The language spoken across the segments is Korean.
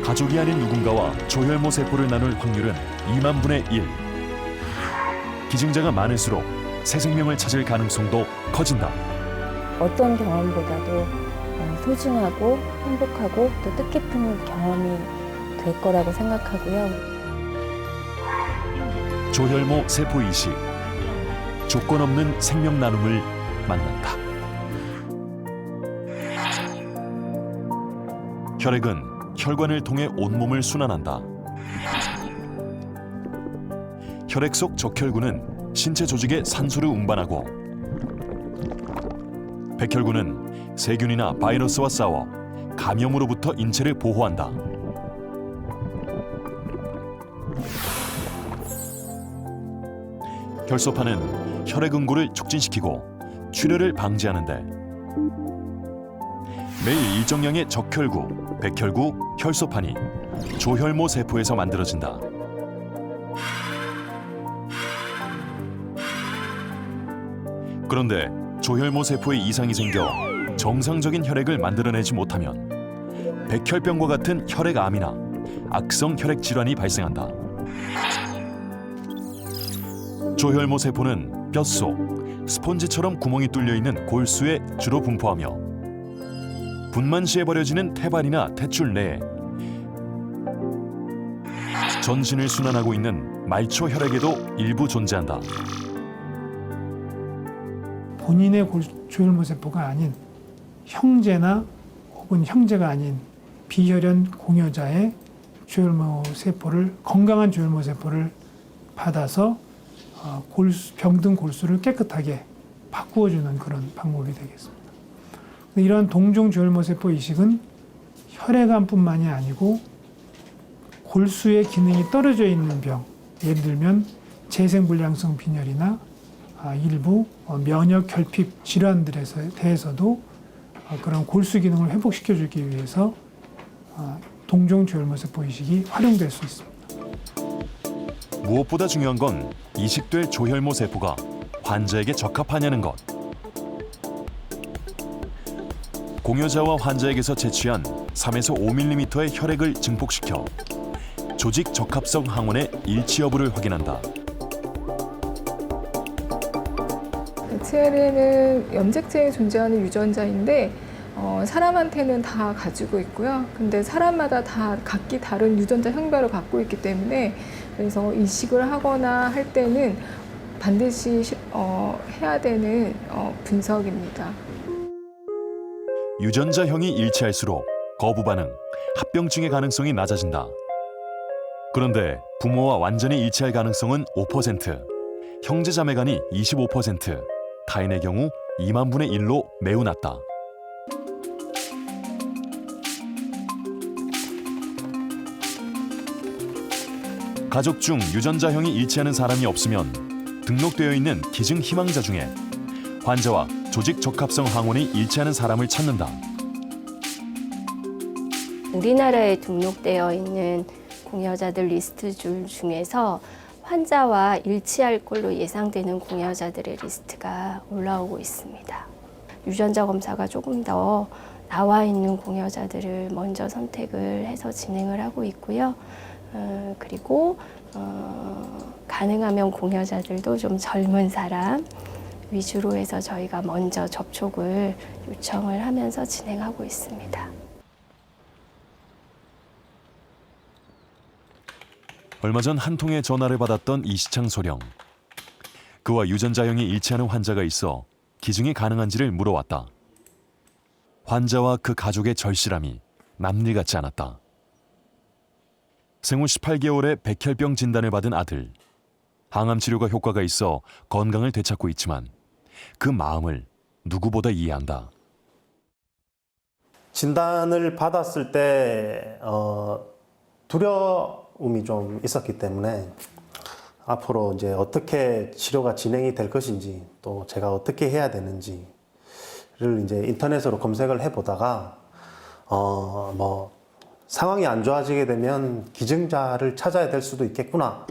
가족이 아닌 누군가와 조혈모 세포를 나눌 확률은 2만 분의 1. 기증자가 많을수록 새 생명을 찾을 가능성도 커진다. 어떤 경험보다도 소중하고 행복하고 또 뜻깊은 경험이 될 거라고 생각하고요. 조혈모 세포 이식. 조건 없는 생명 나눔을 만난다. 혈액은 혈관을 통해 온몸을 순환한다. 혈액 속 적혈구는 신체 조직에 산소를 운반하고 백혈구는 세균이나 바이러스와 싸워 감염으로부터 인체를 보호한다. 혈소판은 혈액 응고를 촉진시키고 출혈을 방지하는데 매일 일정량의 적혈구, 백혈구, 혈소판이 조혈모 세포에서 만들어진다. 그런데 조혈모 세포에 이상이 생겨 정상적인 혈액을 만들어내지 못하면 백혈병과 같은 혈액암이나 악성 혈액 질환이 발생한다. 조혈모 세포는 뼛속, 스폰지처럼 구멍이 뚫려 있는 골수에 주로 분포하며 분만 시에 버려지는 태발이나 탯줄 내에 전신을 순환하고 있는 말초 혈액에도 일부 존재한다. 본인의 조혈모 세포가 아닌 형제나 혹은 형제가 아닌 비혈연 공여자의 조혈모 세포를 건강한 조혈모 세포를 받아서 병든 골수를 깨끗하게 바꾸어주는 그런 방법이 되겠습니다. 이런 동종 조혈모 세포 이식은 혈액암뿐만이 아니고 골수의 기능이 떨어져 있는 병, 예를 들면 재생불량성 빈혈이나 일부 면역 결핍 질환들에 대해서도 그런 골수 기능을 회복시켜주기 위해서 동종 조혈모 세포 이식이 활용될 수 있습니다. 무엇보다 중요한 건 이식될 조혈모 세포가 환자에게 적합하냐는 것. 공여자와 환자에게서 채취한 3에서 5mm의 혈액을 증폭시켜 조직 적합성 항원의 일치 여부를 확인한다. HLA는 염색체에 존재하는 유전자인데 사람한테는 다 가지고 있고요. 근데 사람마다 다 각기 다른 유전자 형별을 갖고 있기 때문에 그래서 이식을 하거나 할 때는 반드시 해야 되는 분석입니다. 유전자형이 일치할수록 거부 반응, 합병증의 가능성이 낮아진다. 그런데 부모와 완전히 일치할 가능성은 5%, 형제 자매 간이 25%, 타인의 경우 2만 분의 1로 매우 낮다. 가족 중 유전자형이 일치하는 사람이 없으면 등록되어 있는 기증 희망자 중에 환자와 조직 적합성 항원이 일치하는 사람을 찾는다. 우리나라에 등록되어 있는 공여자들 리스트 줄 중에서 환자와 일치할 걸로 예상되는 공여자들의 리스트가 올라오고 있습니다. 유전자 검사가 조금 더 나와 있는 공여자들을 먼저 선택을 해서 진행을 하고 있고요. 그리고 가능하면 공여자들도 좀 젊은 사람 위주로 해서 저희가 먼저 접촉을 요청을 하면서 진행하고 있습니다. 얼마 전 한 통의 전화를 받았던 이시창 소령. 그와 유전자형이 일치하는 환자가 있어 기증이 가능한지를 물어왔다. 환자와 그 가족의 절실함이 남일 같지 않았다. 생후 18개월에 백혈병 진단을 받은 아들. 항암 치료가 효과가 있어 건강을 되찾고 있지만 그 마음을 누구보다 이해한다. 진단을 받았을 때 두려움이 좀 있었기 때문에 앞으로 이제 어떻게 치료가 진행이 될 것인지 또 제가 어떻게 해야 되는지를 이제 인터넷으로 검색을 해보다가 상황이 안 좋아지게 되면 기증자를 찾아야 될 수도 있겠구나.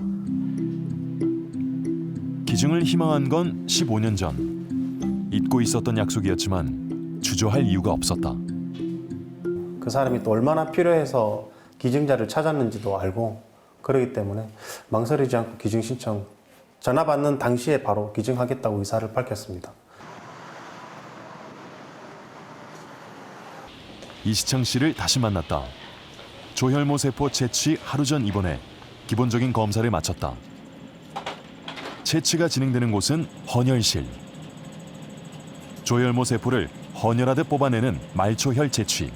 기증을 희망한 건 15년 전. 잊고 있었던 약속이었지만 주저할 이유가 없었다. 그 사람이 또 얼마나 필요해서 기증자를 찾았는지도 알고 그러기 때문에 망설이지 않고 기증 신청 전화 받는 당시에 바로 기증하겠다고 의사를 밝혔습니다. 이시창 씨를 다시 만났다. 조혈모 세포 채취 하루 전 입원해 기본적인 검사를 마쳤다. 채취가 진행되는 곳은 헌혈실. 조혈모 세포를 헌혈하듯 뽑아내는 말초혈 채취.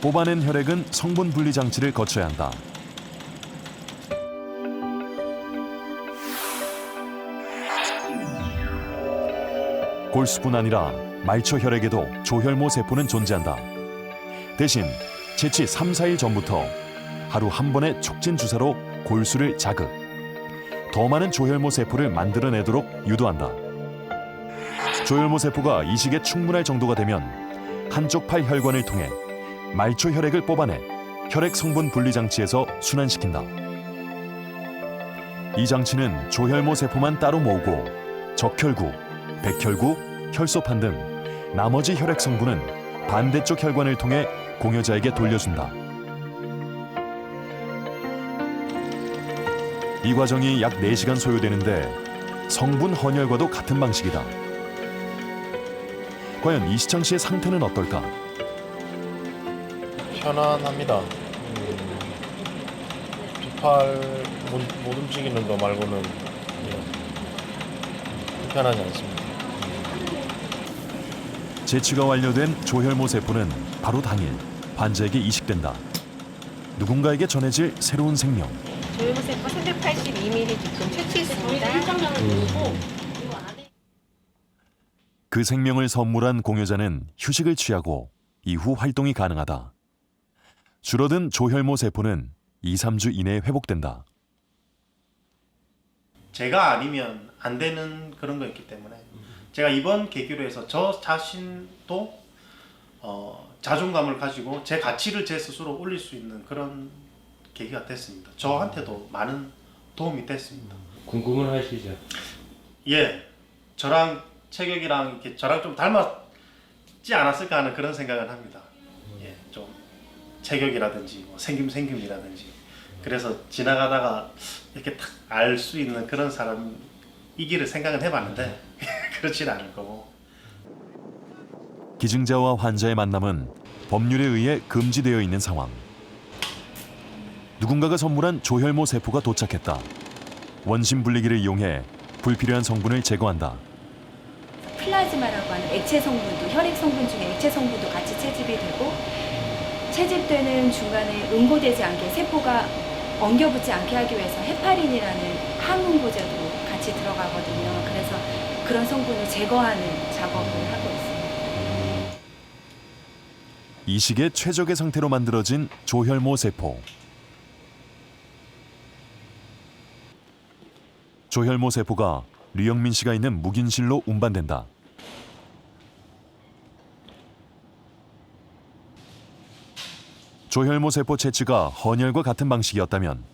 뽑아낸 혈액은 성분 분리 장치를 거쳐야 한다. 골수뿐 아니라 말초 혈액에도 조혈모 세포는 존재한다. 대신 채취 3, 4일 전부터 하루 한 번의 촉진 주사로 골수를 자극, 더 많은 조혈모 세포를 만들어내도록 유도한다. 조혈모 세포가 이식에 충분할 정도가 되면 한쪽 팔 혈관을 통해 말초 혈액을 뽑아내 혈액 성분 분리 장치에서 순환시킨다. 이 장치는 조혈모 세포만 따로 모으고 적혈구, 백혈구, 혈소판 등 나머지 혈액 성분은 반대쪽 혈관을 통해 공여자에게 돌려준다. 이 과정이 약 4시간 소요되는데 성분 헌혈과도 같은 방식이다. 과연 이시창 씨의 상태는 어떨까? 편안합니다. 두 팔 못 움직이는 거 말고는 불편하지 않습니다. 채취가 완료된 조혈모 세포는 바로 당일 환자에게 이식된다. 누군가에게 전해질 새로운 생명. 조혈모 세포 382ml 지금 채취했습니다. 그 생명을 선물한 공여자는 휴식을 취하고 이후 활동이 가능하다. 줄어든 조혈모 세포는 2, 3주 이내에 회복된다. 제가 아니면 안 되는 그런 거였기 때문에 제가 이번 계기로 해서 저 자신도 자존감을 가지고 제 가치를 제 스스로 올릴 수 있는 그런 계기가 됐습니다. 저한테도 많은 도움이 됐습니다. 궁금은 하시죠? 예, 저랑 체격이랑 이렇게 저랑 좀 닮았지 않았을까 하는 그런 생각을 합니다. 예, 좀 체격이라든지 뭐 생김이라든지 그래서 지나가다가 이렇게 탁 알 수 있는 그런 사람이기를 생각은 해봤는데 그렇지는 않을 거고. 기증자와 환자의 만남은 법률에 의해 금지되어 있는 상황. 누군가가 선물한 조혈모 세포가 도착했다. 원심 분리기를 이용해 불필요한 성분을 제거한다. 플라즈마라고 하는 액체 성분도, 혈액 성분 중에 액체 성분도 같이 채집이 되고, 채집되는 중간에 응고되지 않게, 세포가 엉겨붙지 않게 하기 위해서 헤파린이라는 항응고제도 같이 들어가거든요. 그래서 그런 성분을 제거하는 작업을 하고 있습니다. 이식의 최적의 상태로 만들어진 조혈모 세포. 조혈모 세포가 류영민 씨가 있는 묵인실로 운반된다. 조혈모 세포 채취가 헌혈과 같은 방식이었다면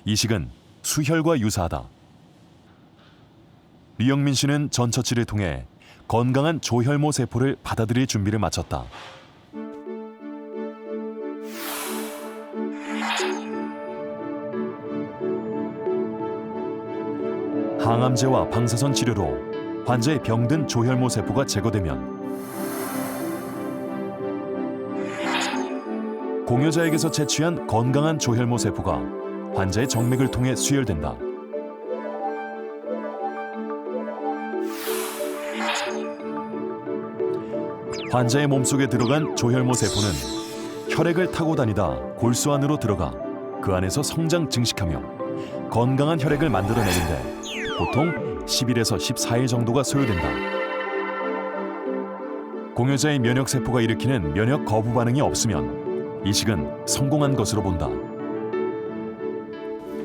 이식은 수혈과 유사하다. 류영민 씨는 전 처치를 통해 건강한 조혈모 세포를 받아들일 준비를 마쳤다. 항암제와 방사선 치료로 환자의 병든 조혈모 세포가 제거되면 공여자에게서 채취한 건강한 조혈모 세포가 환자의 정맥을 통해 수혈된다. 환자의 몸속에 들어간 조혈모 세포는 혈액을 타고 다니다 골수 안으로 들어가 그 안에서 성장 증식하며 건강한 혈액을 만들어내는데 보통 10일에서 14일 정도가 소요된다. 공여자의 면역 세포가 일으키는 면역 거부 반응이 없으면 이식은 성공한 것으로 본다.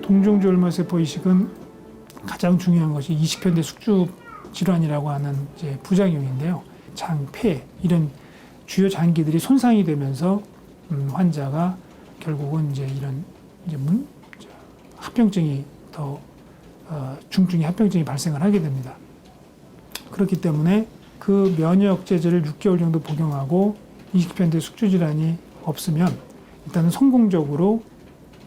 동종조혈모세포 이식은 가장 중요한 것이 이식변대 숙주 질환이라고 하는 이제 부작용인데요. 장, 폐 이런 주요 장기들이 손상이 되면서 환자가 결국은 이제 이런 이제 합병증이 더 중증의 합병증이 발생을 하게 됩니다. 그렇기 때문에 그 면역 제제를 6개월 정도 복용하고 이식변대 숙주 질환이 없으면 일단은 성공적으로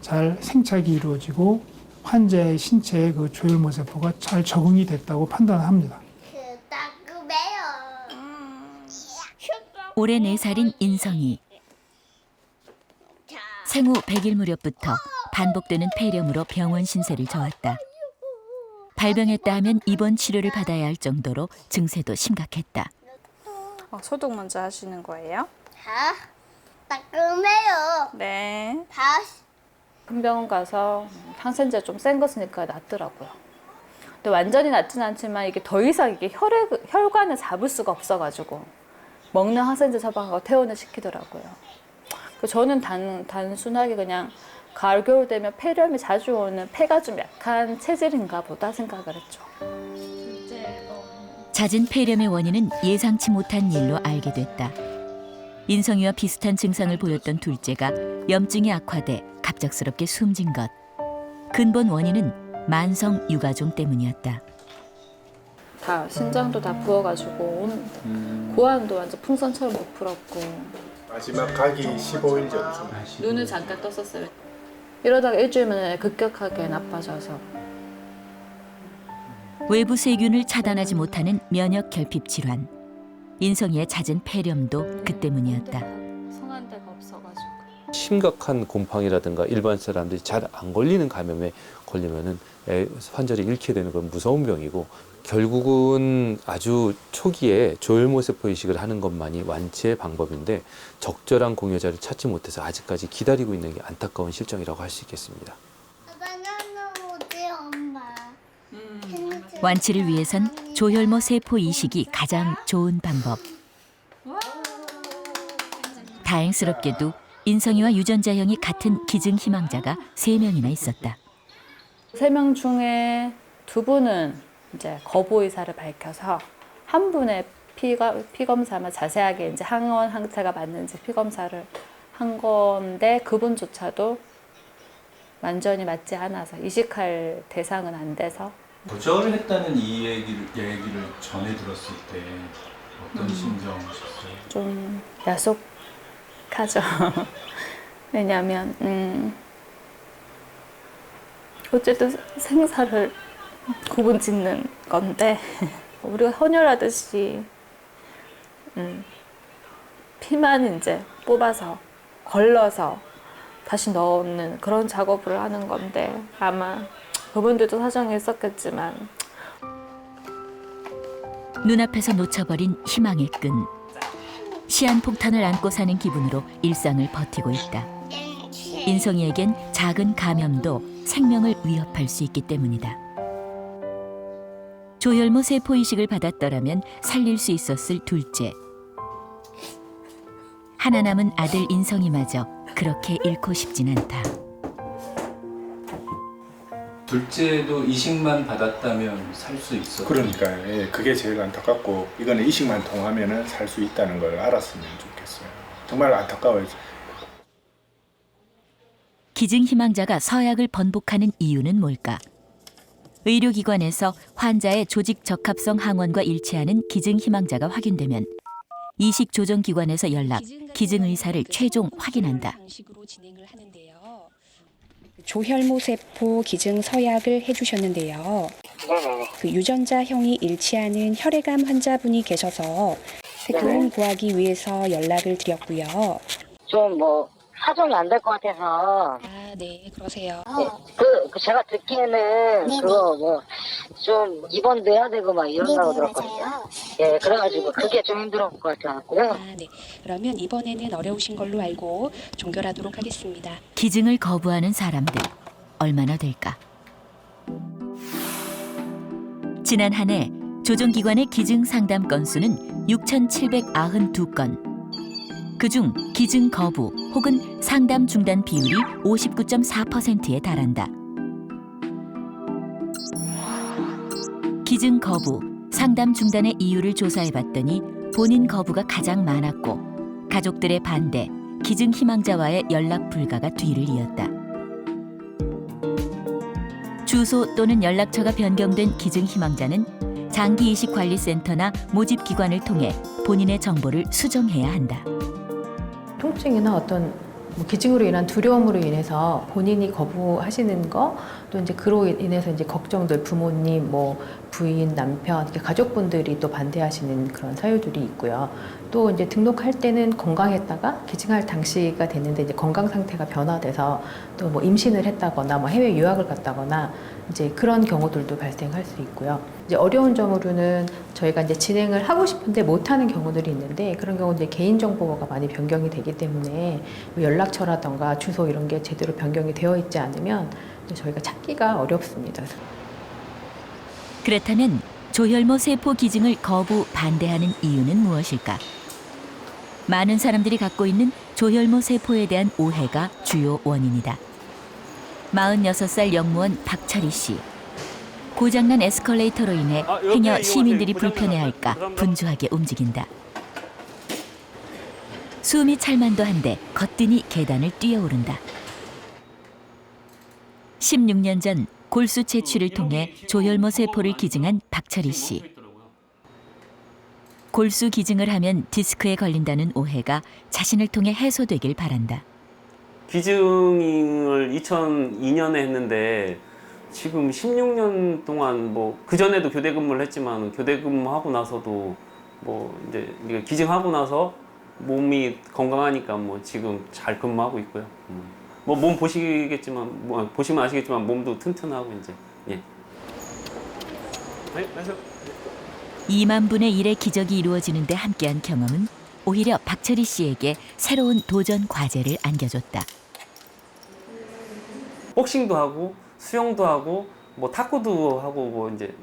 잘 생착이 이루어지고 환자의 신체에 그 조혈모세포가 잘 적응이 됐다고 판단합니다. 올해 4살인 인성이. 생후 100일 무렵부터 반복되는 폐렴으로 병원 신세를 져왔다. 발병했다 하면 입원 치료를 받아야 할 정도로 증세도 심각했다. 소독 먼저 하시는 거예요? 따끔해요. 네. 다시. 큰 병원 가서 항생제 좀 센 거 쓰니까 낫더라고요. 근데 완전히 낫진 않지만 이게 더 이상 이게 혈관을 잡을 수가 없어가지고 먹는 항생제 처방하고 퇴원을 시키더라고요. 저는 단순하게 그냥 가을 겨울 되면 폐렴이 자주 오는 폐가 좀 약한 체질인가 보다 생각을 했죠. 잦은 폐렴의 원인은 예상치 못한 일로 알게 됐다. 인성이와 비슷한 증상을 보였던 둘째가 염증이 악화돼 갑작스럽게 숨진 것. 근본 원인은 만성 육아종 때문이었다. 다 신장도 다 부어가지고 고환도 완전 풍선처럼 부풀었고 마지막 가기 15일 전쯤. 눈을 잠깐 떴었어요. 이러다가 일주일 만에 급격하게 나빠져서 외부 세균을 차단하지 못하는 면역 결핍 질환. 인성이의 잦은 폐렴도 그 때문이었다. 성한 데가 없어가지고. 심각한 곰팡이라든가 일반 사람들이 잘 안 걸리는 감염에 걸리면은 환자를 잃게 되는 건 무서운 병이고, 결국은 아주 초기에 조혈모세포 이식을 하는 것만이 완치의 방법인데 적절한 공여자를 찾지 못해서 아직까지 기다리고 있는 게 안타까운 실정이라고 할 수 있겠습니다. 완치를 위해선 조혈모 세포 이식이 가장 좋은 방법. 다행스럽게도 인성이와 유전자 형이 같은 기증 희망자가 3명이나 있었다. 3명 중에 2분은 이제 거부 의사를 밝혀서 한 분의 피검사만 자세하게 이제 항원 항체가 맞는지 피검사를 한 건데, 그분조차도 완전히 맞지 않아서 이식할 대상은 안 돼서. 거절을 했다는 이 얘기를 전해 들었을 때 어떤 심정이셨어요? 좀 야속하죠. 왜냐하면 어쨌든 생사를 구분 짓는 건데 우리가 헌혈하듯이 피만 이제 뽑아서 걸러서 다시 넣는 그런 작업을 하는 건데, 아마 그분들도 사정이 있었겠지만 눈앞에서 놓쳐버린 희망의 끈. 시한폭탄을 안고 사는 기분으로 일상을 버티고 있다. 인성이에겐 작은 감염도 생명을 위협할 수 있기 때문이다. 조혈모 세포 이식을 받았더라면 살릴 수 있었을 둘째. 하나 남은 아들 인성이마저 그렇게 잃고 싶진 않다. 둘째도 이식만 받았다면 살 수 있었어요. 그러니까요. 예, 그게 제일 안타깝고, 이거는 이식만 통하면은 살 수 있다는 걸 알았으면 좋겠어요. 정말 안타까워요. 기증 희망자가 서약을 번복하는 이유는 뭘까? 의료기관에서 환자의 조직 적합성 항원과 일치하는 기증 희망자가 확인되면 이식 조정 기관에서 연락, 기증 의사를 최종 확인한다. 조혈모세포 기증 서약을 해주셨는데요. 그 유전자형이 일치하는 혈액암 환자분이 계셔서 그분 구하기 위해서 연락을 드렸고요. 좀 사정이 안 될 것 같아서. 네, 그러세요. 제가 듣기에는 그거 좀 입원도 해야 되고 막 이런다고 들었거든요. 예, 그래가지고 그게 좀 힘들었을 것 같아갖고요. 네. 그러면 이번에는 어려우신 걸로 알고 종결하도록 하겠습니다. 기증을 거부하는 사람들 얼마나 될까? 지난 한 해 조정기관의 기증 상담 건수는 6,792건. 그중 기증 거부 혹은 상담 중단 비율이 59.4%에 달한다. 기증 거부, 상담 중단의 이유를 조사해봤더니 본인 거부가 가장 많았고, 가족들의 반대, 기증 희망자와의 연락 불가가 뒤를 이었다. 주소 또는 연락처가 변경된 기증 희망자는 장기이식관리센터나 모집기관을 통해 본인의 정보를 수정해야 한다. 협증이나 어떤 기증으로 인한 두려움으로 인해서 본인이 거부하시는 거, 또 이제 그로 인해서 이제 걱정들 부모님, 뭐 부인, 남편, 이렇게 가족분들이 또 반대하시는 그런 사유들이 있고요. 또 이제 등록할 때는 건강했다가 기증할 당시가 됐는데 이제 건강 상태가 변화돼서 또 뭐 임신을 했다거나 뭐 해외 유학을 갔다거나 이제 그런 경우들도 발생할 수 있고요. 이제 어려운 점으로는 저희가 이제 진행을 하고 싶은데 못하는 경우들이 있는데 그런 경우 이제 개인정보가 많이 변경이 되기 때문에 연락처라던가 주소 이런 게 제대로 변경이 되어 있지 않으면 저희가 찾기가 어렵습니다. 그렇다면 조혈모 세포 기증을 거부 반대하는 이유는 무엇일까? 많은 사람들이 갖고 있는 조혈모 세포에 대한 오해가 주요 원인이다. 46살 영무원 박철희 씨. 고장난 에스컬레이터로 인해 행여 시민들이 불편해할까 분주하게 움직인다. 숨이 찰만도 한데 거뜬히 계단을 뛰어오른다. 16년 전 골수 채취를 통해 조혈모 세포를 기증한 박철희 씨. 골수 기증을 하면 디스크에 걸린다는 오해가 자신을 통해 해소되길 바란다. 기증을 2002년에 했는데 지금 16년 동안 뭐 그전에도 교대 근무를 했지만 교대 근무하고 나서도 뭐 이제 기증하고 나서 몸이 건강하니까 뭐 지금 잘 근무하고 있고요. 뭐 몸 보시겠지만 뭐 보시면 아시겠지만 몸도 튼튼하고 이제 예. 2만 분의 1의 기적이 이루어지는데 함께한 경험은 오히려 박철희 씨에게 새로운 도전 과제를 안겨줬다. 복싱도 하고 수영도 하고 뭐 탁구도 하고 뭐 이제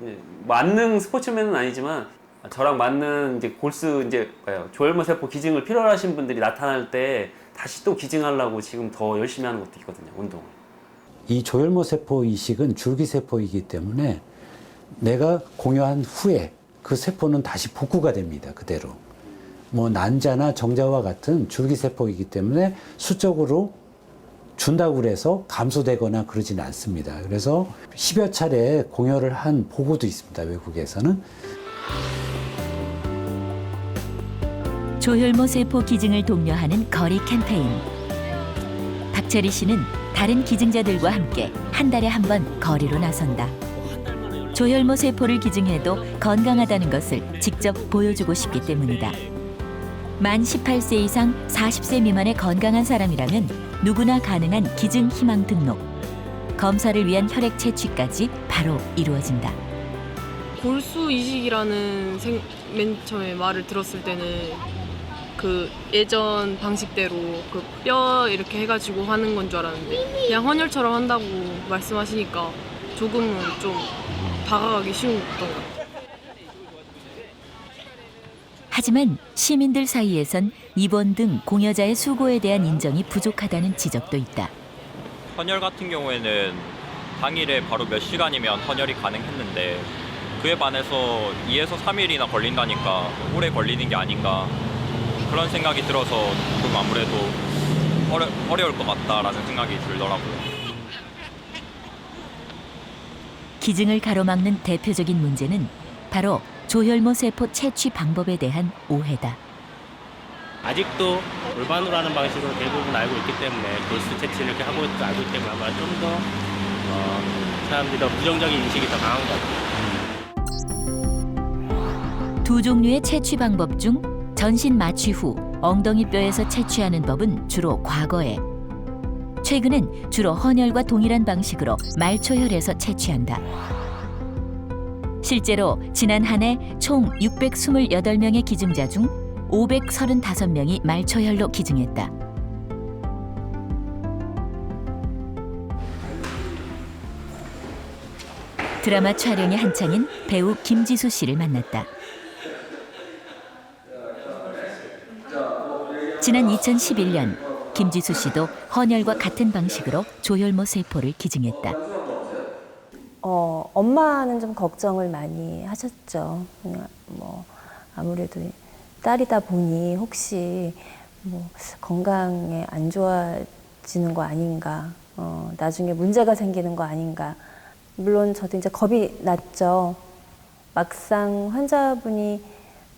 만능 스포츠맨은 아니지만 저랑 맞는 이제 골수 이제 조혈모 세포 기증을 필요로 하신 분들이 나타날 때 다시 또 기증하려고 지금 더 열심히 하는 것도 있거든요, 운동을. 이 조혈모 세포 이식은 줄기세포이기 때문에 내가 공여한 후에 그 세포는 다시 복구가 됩니다, 그대로. 뭐 난자나 정자와 같은 줄기세포이기 때문에 수적으로 준다고 그래서 감소되거나 그러진 않습니다. 그래서 10여 차례 공여를 한 보고도 있습니다, 외국에서는. 조혈모 세포 기증을 독려하는 거리 캠페인. 박철희 씨는 다른 기증자들과 함께 한 달에 한 번 거리로 나선다. 조혈모 세포를 기증해도 건강하다는 것을 직접 보여주고 싶기 때문이다. 만 18세 이상 40세 미만의 건강한 사람이라면 누구나 가능한 기증 희망 등록. 검사를 위한 혈액 채취까지 바로 이루어진다. 골수 이식이라는 맨 처음에 말을 들었을 때는 그 예전 방식대로 그 뼈 이렇게 해가지고 하는 건 줄 알았는데 그냥 헌혈처럼 한다고 말씀하시니까 조금은 좀 다가가기 쉬운 것 같아요. 하지만 시민들 사이에선 입원 등 공여자의 수고에 대한 인정이 부족하다는 지적도 있다. 헌혈 같은 경우에는 당일에 바로 몇 시간이면 헌혈이 가능했는데 그에 반해서 2에서 3일이나 걸린다니까 오래 걸리는 게 아닌가 그런 생각이 들어서 좀 아무래도 어려울 것 같다라는 생각이 들더라고요. 기증을 가로막는 대표적인 문제는 바로 조혈모 세포 채취 방법에 대한 오해다. 아직도 골반으로 하는 방식으로 대부분 알고 있기 때문에 골수 채취를 이렇게 하고 있고 알고 있기 때문에 아마 좀 더 사람들이 더 부정적인 인식이 더 강한 것 같아요. 두 종류의 채취 방법 중 전신 마취 후 엉덩이 뼈에서 채취하는 법은 주로 과거에, 최근은 주로 헌혈과 동일한 방식으로 말초혈에서 채취한다. 실제로 지난 한 해 총 628명의 기증자 중 535명이 말초혈로 기증했다. 드라마 촬영이 한창인 배우 김지수 씨를 만났다. 지난 2011년 김지수 씨도 헌혈과 같은 방식으로 조혈모 세포를 기증했다. 엄마는 좀 걱정을 많이 하셨죠. 그냥 뭐 아무래도 딸이다 보니 혹시 뭐 건강에 안 좋아지는 거 아닌가, 나중에 문제가 생기는 거 아닌가. 물론 저도 이제 겁이 났죠. 막상 환자분이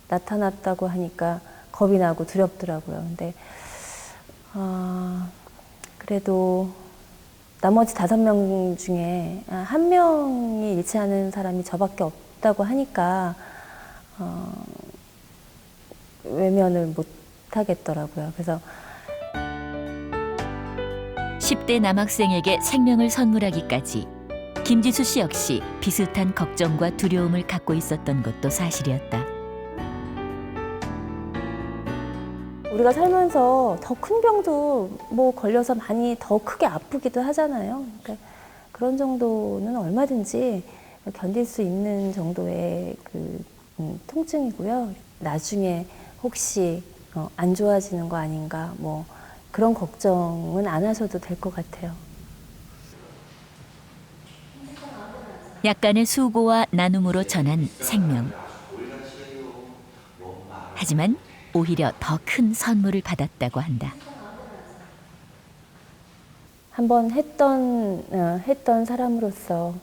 나타났다고 하니까 겁이 나고 두렵더라고요. 근데 그래도 나머지 5명 중에 1명이 일치하는 사람이 저밖에 없다고 하니까 외면을 못 하겠더라고요. 그래서 10대 남학생에게 생명을 선물하기까지 김지수 씨 역시 비슷한 걱정과 두려움을 갖고 있었던 것도 사실이었다. 우리가 살면서 더 큰 병도 뭐 걸려서 많이 더 크게 아프기도 하잖아요. 그러니까 그런 정도는 얼마든지 견딜 수 있는 정도의 그 통증이고요. 나중에 혹시 안 좋아지는 거 아닌가 뭐 그런 걱정은 안 하셔도 될 것 같아요. 약간의 수고와 나눔으로 전한 생명. 하지만 오히려 더 큰 선물을 받았다고 한다. 한번 했던 사람으로서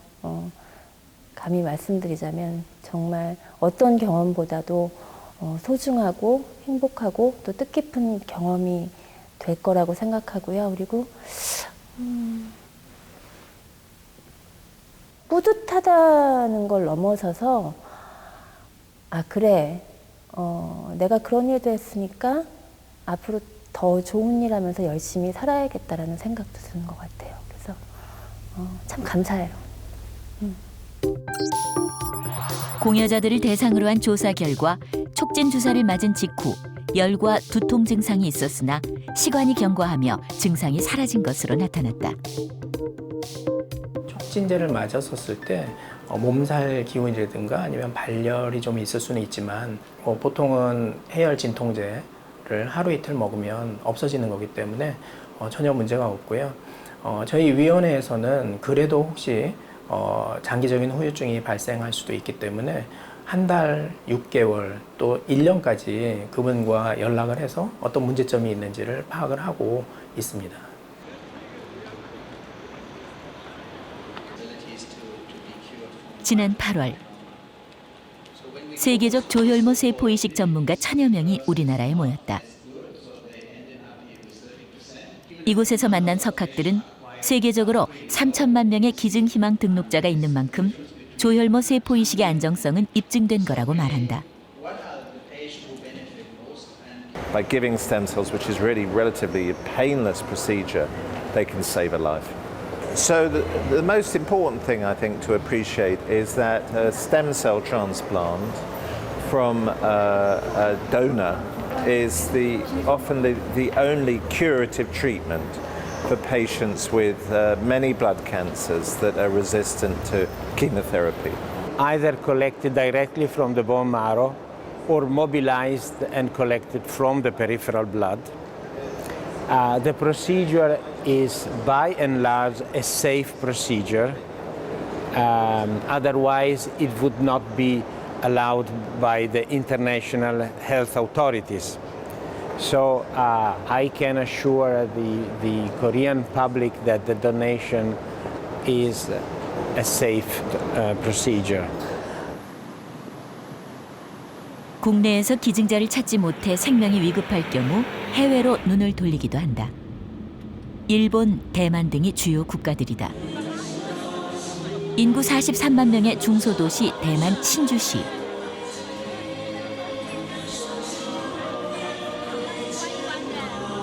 감히 말씀드리자면 정말 어떤 경험보다도 소중하고 행복하고 또 뜻깊은 경험이 될 거라고 생각하고요. 그리고 뿌듯하다는 걸 넘어서서 그래 내가 그런 일도 했으니까 앞으로 더 좋은 일 하면서 열심히 살아야겠다라는 생각도 드는 것 같아요. 그래서 참 감사해요. 공여자들을 대상으로 한 조사 결과 촉진 주사를 맞은 직후 열과 두통 증상이 있었으나 시관이 경과하며 증상이 사라진 것으로 나타났다. 촉진제를 맞았었을 때 몸살 기운이라든가 아니면 발열이 좀 있을 수는 있지만 보통은 해열 진통제를 하루 이틀 먹으면 없어지는 거기 때문에 전혀 문제가 없고요. 저희 위원회에서는 그래도 혹시 장기적인 후유증이 발생할 수도 있기 때문에 한 달, 6개월, 또 1년까지 그분과 연락을 해서 어떤 문제점이 있는지를 파악을 하고 있습니다. 지난 8월 세계적 조혈모 세포 이식 전문가 1000여 명이 우리나라에 모였다. 이곳에서 만난 석학들은 세계적으로 3천만 명의 기증희망 등록자가 있는 만큼 조혈모 세포 이식의 안정성은 입증된 거라고 말한다. By giving stem cells, which is really relatively a painless procedure, they can save a life. So the most important thing I think to appreciate is that a stem cell transplant from a donor is often the only curative treatment for patients with many blood cancers that are resistant to chemotherapy. Either collected directly from the bone marrow or mobilized and collected from the peripheral blood. The procedure is by and large a safe procedure. Otherwise, it would not be allowed by the international health authorities. So I can assure the Korean public that the donation is a safe procedure. 국내에서 기증자를 찾지 못해 생명이 위급할 경우 해외로 눈을 돌리기도 한다. 일본, 대만 등이 주요 국가들이다. 인구 43만 명의 중소도시 대만 신주시.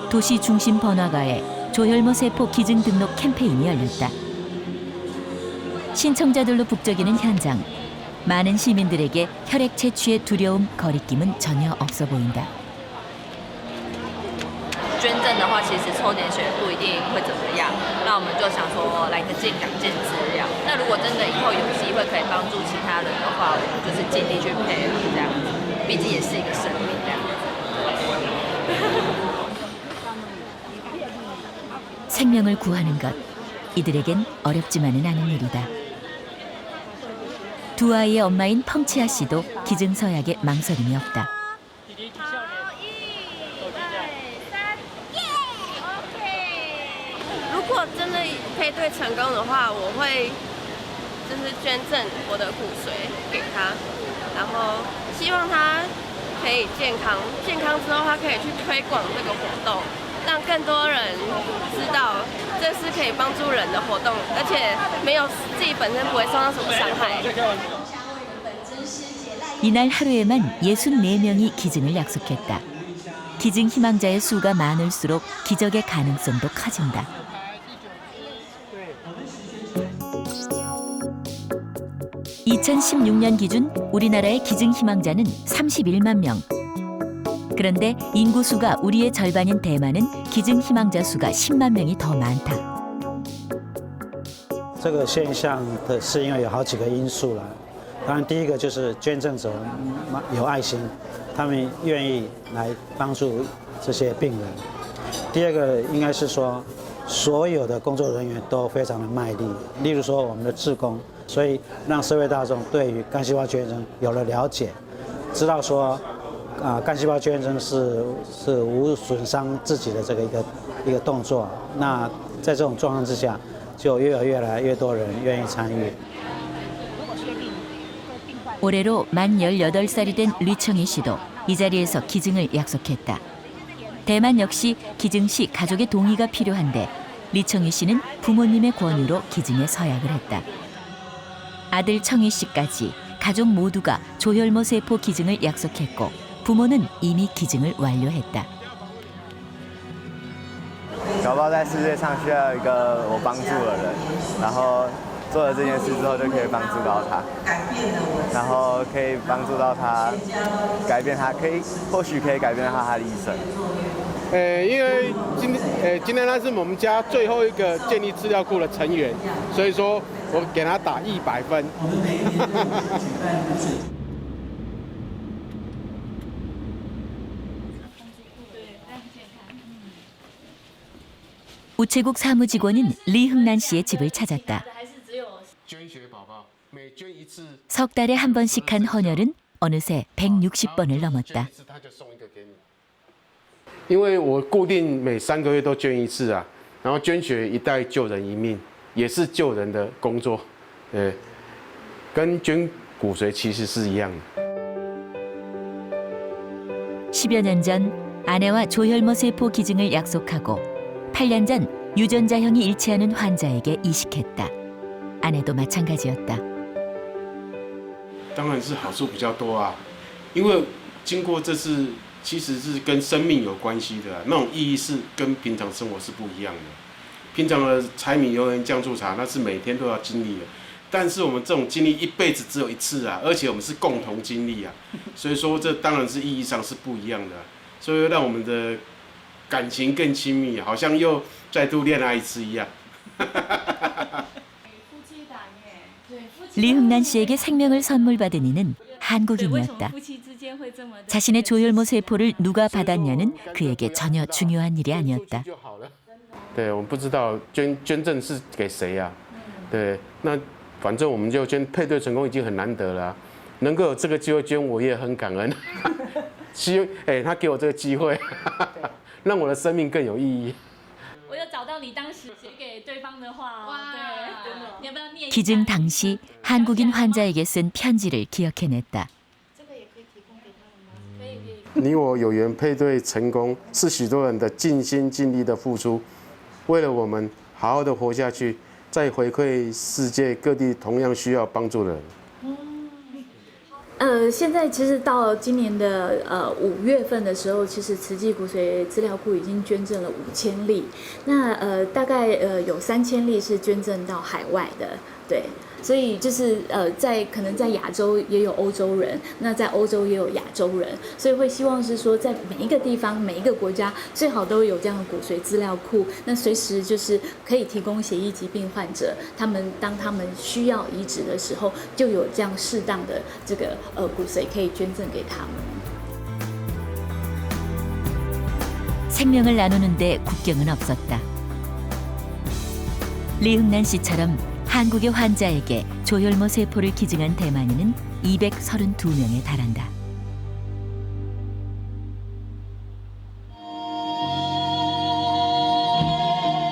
도시 중심 번화가에 조혈모 세포 기증 등록 캠페인이 열렸다. 신청자들로 북적이는 현장. 많은 시민들에게 혈액 채취의 두려움, 거리낌은 전혀 없어 보인다. 捐赠的话，其实抽点血不一定会怎么样。那我们就想说来个见长见资料。那如果真的以后有机会可以帮助其他人的话，我们就是尽力去配合这样子。毕竟也是一个生命这样子。 생명을 구하는 것, 이들에겐 어렵지만은 않은 일이다. 두 아이의 엄마인 펑치아 씨도 기증 서약에 망설임이 없다. 如果真的配对成功的话，我会就是捐赠我的骨髓给他，然后希望他可以健康，健康之后他可以去推广这个活动，让更多人知道这是可以帮助人的活动，而且没有自己本身不会受到什么伤害。 이날 하루에만 64명이 기증을 약속했다. 기증 희망자의 수가 많을수록 기적의 가능성도 커진다. (2016년) 기준 우리나라의 기증 희망자는 31만 명. 그런데 인구 수가 우리의 절반인 대만은 기증 희망자 수가 10만 명이 더 많다. 这个现象的是因为有好几个因素了。当然，第一个就是捐赠者有爱心，他们愿意来帮助这些病人。第二个应该是说，所有的工作人员都非常的卖力，例如说我们的志工，所以让社会大众对于干细胞捐赠有了了解，知道说，干细胞捐赠是无损伤自己的这个一个动作。那在这种状况之下，就越来越多人愿意参与。 올해로 만 18살이 된 류청희 씨도 이 자리에서 기증을 약속했다. 대만 역시 기증 시 가족의 동의가 필요한데 류청희 씨는 부모님의 권유로 기증에 서약을 했다. 아들 청희 씨까지 가족 모두가 조혈모 세포 기증을 약속했고 부모는 이미 기증을 완료했다. 搞不好在世界上需要一个我帮助的人，然后做了这件事之后就可以帮助到他，然后可以帮助到他，改变他，或许可以改变他的一生。因为今天他是我们家最后一个建立资料库的成员，所以说我给他打100分。우체국 사무직원인 리흥난 씨의 집을 찾았다. 석 달에 한 번씩 한 헌혈은 어느새 160번을 넘었다. 因为我固定每3个月都捐一次啊，然后捐血一代救人一命，也是救人的工作，跟捐骨髓其实是一样的。 10여 년 전 아내와 조혈모 세포 기증을 약속하고 8년 전 유전자형이 일치하는 환자에게 이식했다. 아내도 마찬가지였다. 当然是好处比较多啊，因为经过这次其实是跟生命有关系的，那种意义是跟平常生活是不一样的。平常的柴米油盐酱醋茶，那是每天都要经历的，但是我们这种经历一辈子只有一次啊，而且我们是共同经历啊，所以说这当然是意义上是不一样的，所以让我们的感情更亲密，好像又再度恋爱一次一样。 리흥난 씨에게 생명을 선물받은 이는 한국인이었다. 자신의 조혈모 세포를 누가 받았냐는 그에게 전혀 중요한 일이 아니었다. 对，我们不知道捐赠是给谁啊？对，那反正我们就捐配对成功已经很难得了，能够有这个机会捐，我也很感恩。他给我这个机会，让我的生命更有意义。 我有找到你当时写给对方的话，对，你要不要念？ 기증 당시 한국인 환자에게 쓴 편지를 기억해냈다. 你我有缘配对成功，是许多人的尽心尽力的付出，为了我们好好的活下去，再回馈世界各地同样需要帮助的人。 现在其实到今年的5月份的时候，其实慈济骨髓资料库已经捐赠了5000例，那大概有3000例是捐赠到海外的，对，所以就是可能在亚洲也有欧洲人，那在欧洲也有亚洲人，所以会希望是说在每一个地方每一个国家最好都有这样的骨髓资料库，那随时就是可以提供血液疾病患者，当他们需要移植的时候，就有这样适当的这个骨髓可以捐赠给他们。 생명을 나누는데 국경은 없었다. 리흥난 씨처럼 한국의 환자에게 조혈모 세포를 기증한 대만인은 232명에 달한다.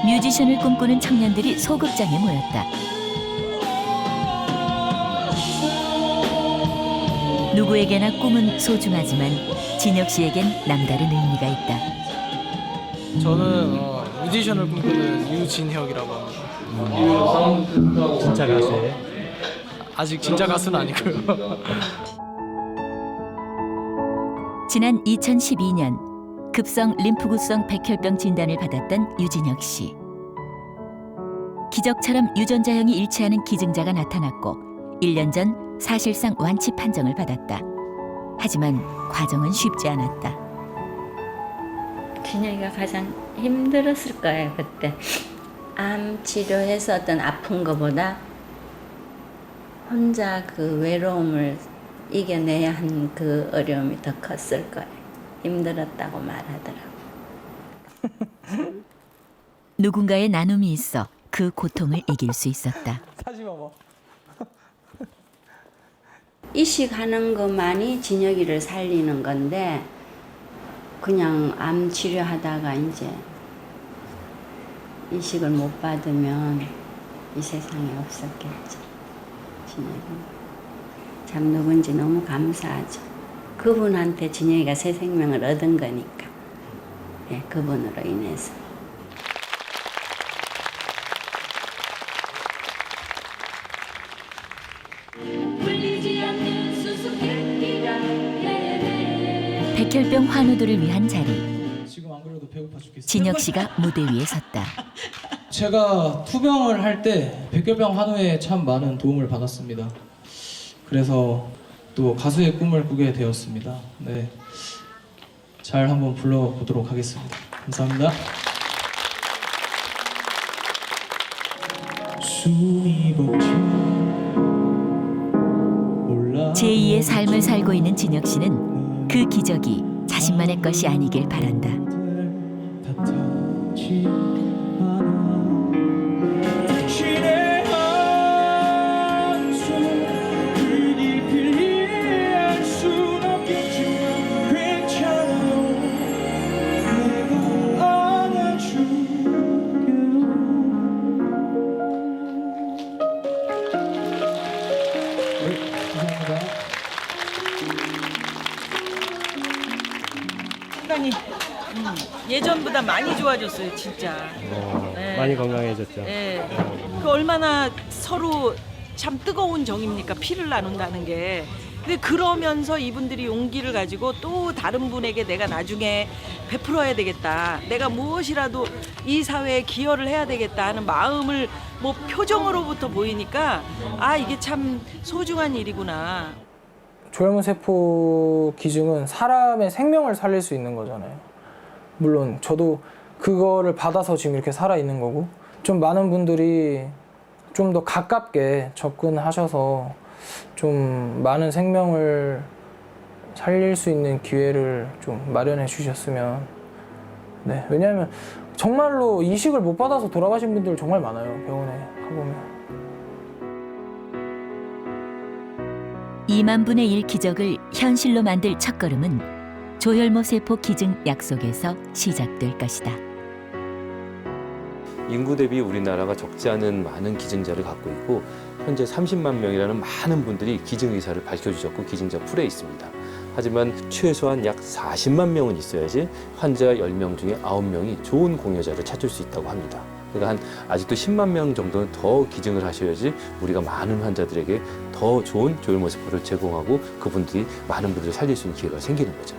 뮤지션을 꿈꾸는 청년들이 소극장에 모였다. 누구에게나 꿈은 소중하지만 진혁 씨에겐 남다른 의미가 있다. 저는 뮤지션을 꿈꾸는 유진혁이라고 합니다. 진짜 가수예요? 아직 진짜 가수는 아니고요. 지난 2012년 급성 림프구성 백혈병 진단을 받았던 유진혁 씨. 기적처럼 유전자형이 일치하는 기증자가 나타났고 1년 전 사실상 완치 판정을 받았다. 하지만 과정은 쉽지 않았다. 진혁이가 가장 힘들었을 거예요. 그때 암 치료해서 어떤 아픈 것보다 혼자 그 외로움을 이겨내야 한 그 어려움이 더 컸을 거예요. 힘들었다고 말하더라고요. 누군가의 나눔이 있어 그 고통을 이길 수 있었다. 이식하는 것만이 진혁이를 살리는 건데 그냥 암 치료하다가 이제 이식을 못 받으면 이 세상에 없었겠죠. 진혁이. 참 누군지 너무 감사하죠. 그분한테 진혁이가 새 생명을 얻은 거니까. 예, 그분으로 인해서. 백혈병 환우들을 위한 자리. 진혁 씨가 무대 위에 섰다. 제가 투병을 할 때 백혈병 환우에 참 많은 도움을 받았습니다. 그래서 또 가수의 꿈을 꾸게 되었습니다. 네, 잘 한번 불러보도록 하겠습니다. 감사합니다. 제2의 삶을 살고 있는 진혁 씨는 그 기적이 자신만의 것이 아니길 바란다. 예전보다 많이 좋아졌어요, 진짜. 네. 많이 건강해졌죠. 네. 그 얼마나 서로 참 뜨거운 정입니까? 피를 나눈다는 게. 근데 그러면서 이분들이 용기를 가지고 또 다른 분에게 내가 나중에 베풀어야 되겠다. 내가 무엇이라도 이 사회에 기여를 해야 되겠다 하는 마음을 뭐 표정으로부터 보이니까 아, 이게 참 소중한 일이구나. 조혈모 세포 기증은 사람의 생명을 살릴 수 있는 거잖아요. 물론 저도 그거를 받아서 지금 이렇게 살아있는 거고 좀 많은 분들이 좀 더 가깝게 접근하셔서 좀 많은 생명을 살릴 수 있는 기회를 좀 마련해 주셨으면. 네, 왜냐하면 정말로 이식을 못 받아서 돌아가신 분들 정말 많아요. 병원에 가보면. 2만 분의 1 기적을 현실로 만들 첫걸음은 조혈모 세포 기증 약속에서 시작될 것이다. 인구 대비 우리나라가 적지 않은 많은 기증자를 갖고 있고 현재 30만 명이라는 많은 분들이 기증 의사를 밝혀주셨고 기증자 풀에 있습니다. 하지만 최소한 약 40만 명은 있어야지 환자 10명 중에 9명이 좋은 공여자를 찾을 수 있다고 합니다. 그러니까 아직도 10만 명 정도는 더 기증을 하셔야지 우리가 많은 환자들에게 더 좋은 조혈모 세포를 제공하고 그분들이 많은 분들을 살릴 수 있는 기회가 생기는 거죠.